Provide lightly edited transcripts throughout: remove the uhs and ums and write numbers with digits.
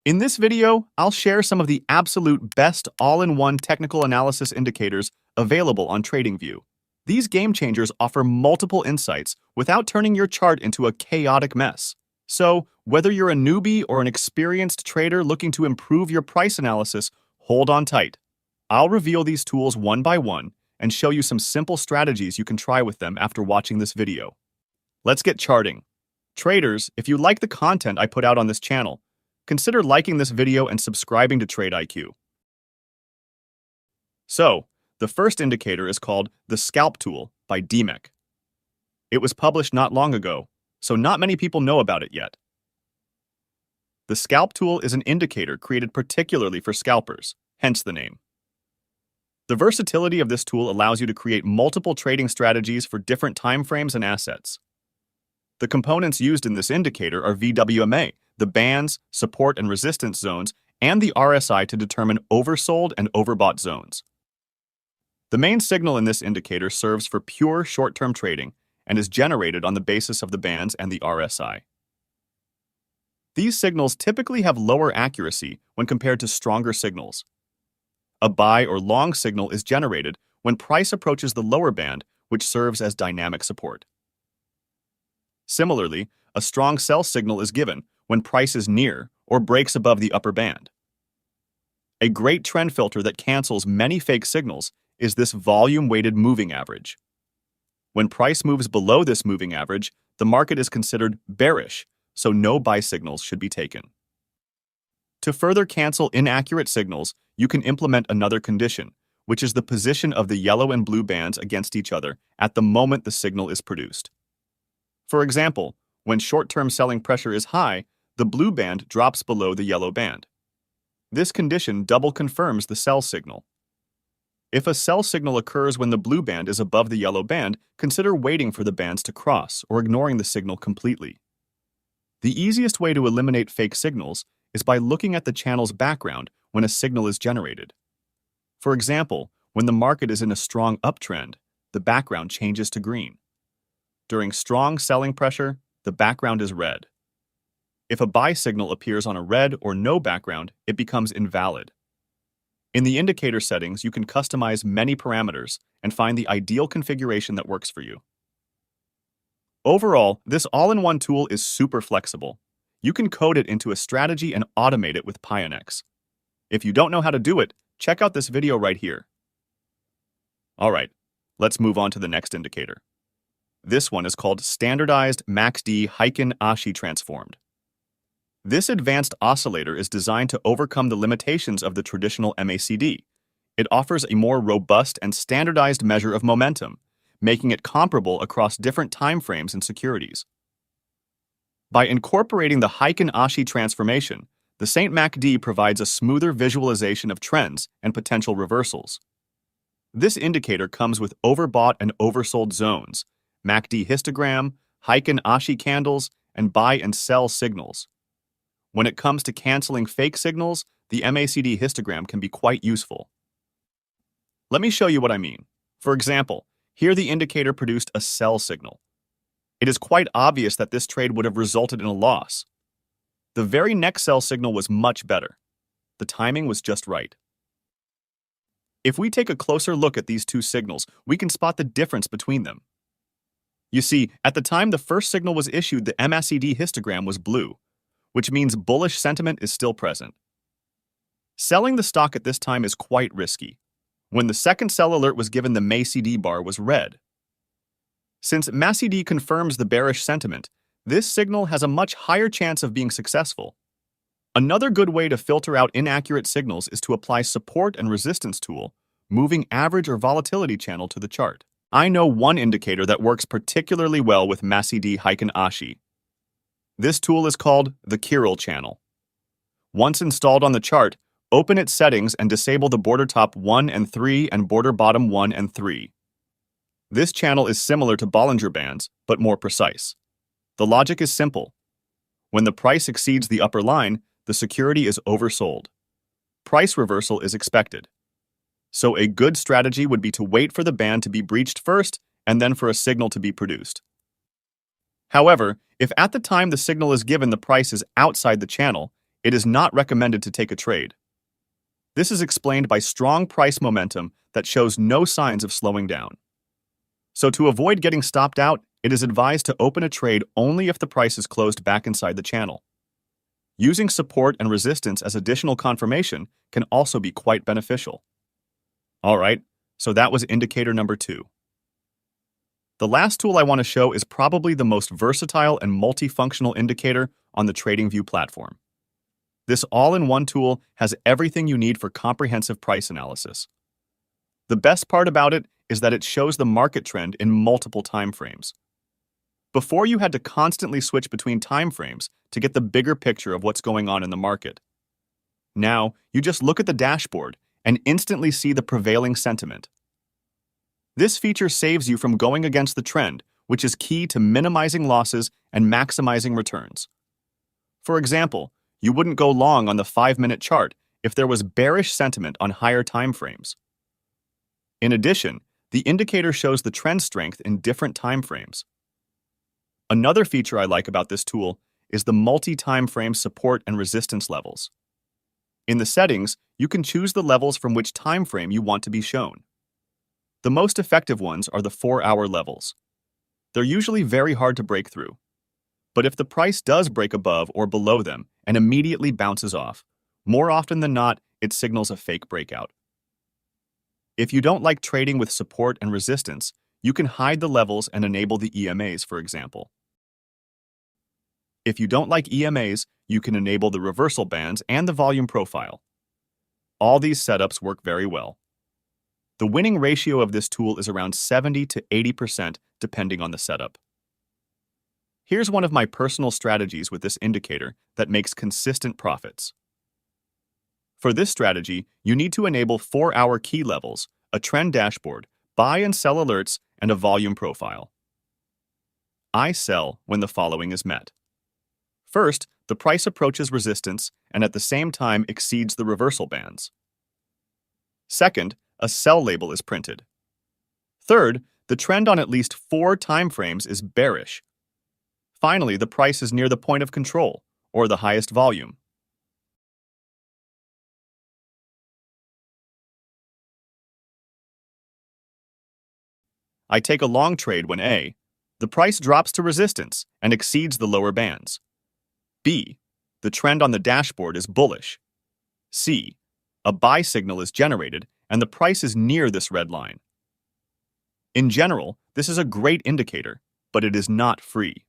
In this video, I'll share some of the absolute best all-in-one technical analysis indicators available on TradingView. These game changers offer multiple insights without turning your chart into a chaotic mess. So, whether you're a newbie or an experienced trader looking to improve your price analysis, hold on tight. I'll reveal these tools one by one and show you some simple strategies you can try with them after watching this video. Let's get charting. Traders, if you like the content I put out on this channel, consider liking this video and subscribing to TradingView. So, the first indicator is called the Scalp Tool by DMEC. It was published not long ago, so not many people know about it yet. The Scalp Tool is an indicator created particularly for scalpers, hence the name. The versatility of this tool allows you to create multiple trading strategies for different timeframes and assets. The components used in this indicator are VWMA, the bands, support and resistance zones, and the RSI to determine oversold and overbought zones. The main signal in this indicator serves for pure short-term trading and is generated on the basis of the bands and the RSI. These signals typically have lower accuracy when compared to stronger signals. A buy or long signal is generated when price approaches the lower band, which serves as dynamic support. Similarly, a strong sell signal is given when price is near or breaks above the upper band. A great trend filter that cancels many fake signals is this volume-weighted moving average. When price moves below this moving average, the market is considered bearish, so no buy signals should be taken. To further cancel inaccurate signals, you can implement another condition, which is the position of the yellow and blue bands against each other at the moment the signal is produced. For example, when short-term selling pressure is high, the blue band drops below the yellow band. This condition double confirms the sell signal. If a sell signal occurs when the blue band is above the yellow band, consider waiting for the bands to cross or ignoring the signal completely. The easiest way to eliminate fake signals is by looking at the channel's background when a signal is generated. For example, when the market is in a strong uptrend, the background changes to green. During strong selling pressure, the background is red. If a buy signal appears on a red or no background, it becomes invalid. In the indicator settings, you can customize many parameters and find the ideal configuration that works for you. Overall, this all-in-one tool is super flexible. You can code it into a strategy and automate it with Pionex. If you don't know how to do it, check out this video right here. Alright, let's move on to the next indicator. This one is called Standardized MACD Heikin-Ashi Transformed. This advanced oscillator is designed to overcome the limitations of the traditional MACD. It offers a more robust and standardized measure of momentum, making it comparable across different timeframes and securities. By incorporating the Heikin-Ashi transformation, the St. MACD provides a smoother visualization of trends and potential reversals. This indicator comes with overbought and oversold zones, MACD histogram, Heikin-Ashi candles, and buy and sell signals. When it comes to canceling fake signals, the MACD histogram can be quite useful. Let me show you what I mean. For example, here the indicator produced a sell signal. It is quite obvious that this trade would have resulted in a loss. The very next sell signal was much better. The timing was just right. If we take a closer look at these two signals, we can spot the difference between them. You see, at the time the first signal was issued, the MACD histogram was blue, which means bullish sentiment is still present. Selling the stock at this time is quite risky. When the second sell alert was given, the MACD bar was red. Since MACD confirms the bearish sentiment, this signal has a much higher chance of being successful. Another good way to filter out inaccurate signals is to apply support and resistance tool, moving average or volatility channel to the chart. I know one indicator that works particularly well with MACD Heikin-Ashi. This tool is called the Kirill channel. Once installed on the chart, open its settings and disable the border top 1 and 3 and border bottom 1 and 3. This channel is similar to Bollinger Bands, but more precise. The logic is simple. When the price exceeds the upper line, the security is oversold. Price reversal is expected. So a good strategy would be to wait for the band to be breached first and then for a signal to be produced. However, if at the time the signal is given the price is outside the channel, it is not recommended to take a trade. This is explained by strong price momentum that shows no signs of slowing down. So to avoid getting stopped out, it is advised to open a trade only if the price is closed back inside the channel. Using support and resistance as additional confirmation can also be quite beneficial. Alright, so that was indicator number 2. The last tool I want to show is probably the most versatile and multifunctional indicator on the TradingView platform. This all-in-one tool has everything you need for comprehensive price analysis. The best part about it is that it shows the market trend in multiple time frames. Before, you had to constantly switch between time frames to get the bigger picture of what's going on in the market. Now, you just look at the dashboard and instantly see the prevailing sentiment. This feature saves you from going against the trend, which is key to minimizing losses and maximizing returns. For example, you wouldn't go long on the 5-minute chart if there was bearish sentiment on higher time frames. In addition, the indicator shows the trend strength in different time frames. Another feature I like about this tool is the multi-time frame support and resistance levels. In the settings, you can choose the levels from which time frame you want to be shown. The most effective ones are the 4-hour levels. They're usually very hard to break through. But if the price does break above or below them and immediately bounces off, more often than not, it signals a fake breakout. If you don't like trading with support and resistance, you can hide the levels and enable the EMAs, for example. If you don't like EMAs, you can enable the reversal bands and the volume profile. All these setups work very well. The winning ratio of this tool is around 70 to 80% depending on the setup. Here's one of my personal strategies with this indicator that makes consistent profits. For this strategy, you need to enable 4-hour key levels, a trend dashboard, buy and sell alerts, and a volume profile. I sell when the following is met. First, the price approaches resistance and at the same time exceeds the reversal bands. Second, a sell label is printed. Third, the trend on at least 4 time frames is bearish. Finally, the price is near the point of control, or the highest volume. I take a long trade when A, the price drops to resistance and exceeds the lower bands. B, the trend on the dashboard is bullish. C, a buy signal is generated and the price is near this red line. In general, this is a great indicator, but it is not free.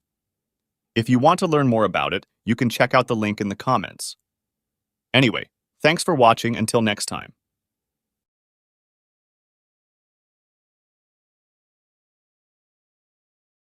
If you want to learn more about it, you can check out the link in the comments. Anyway, thanks for watching until next time.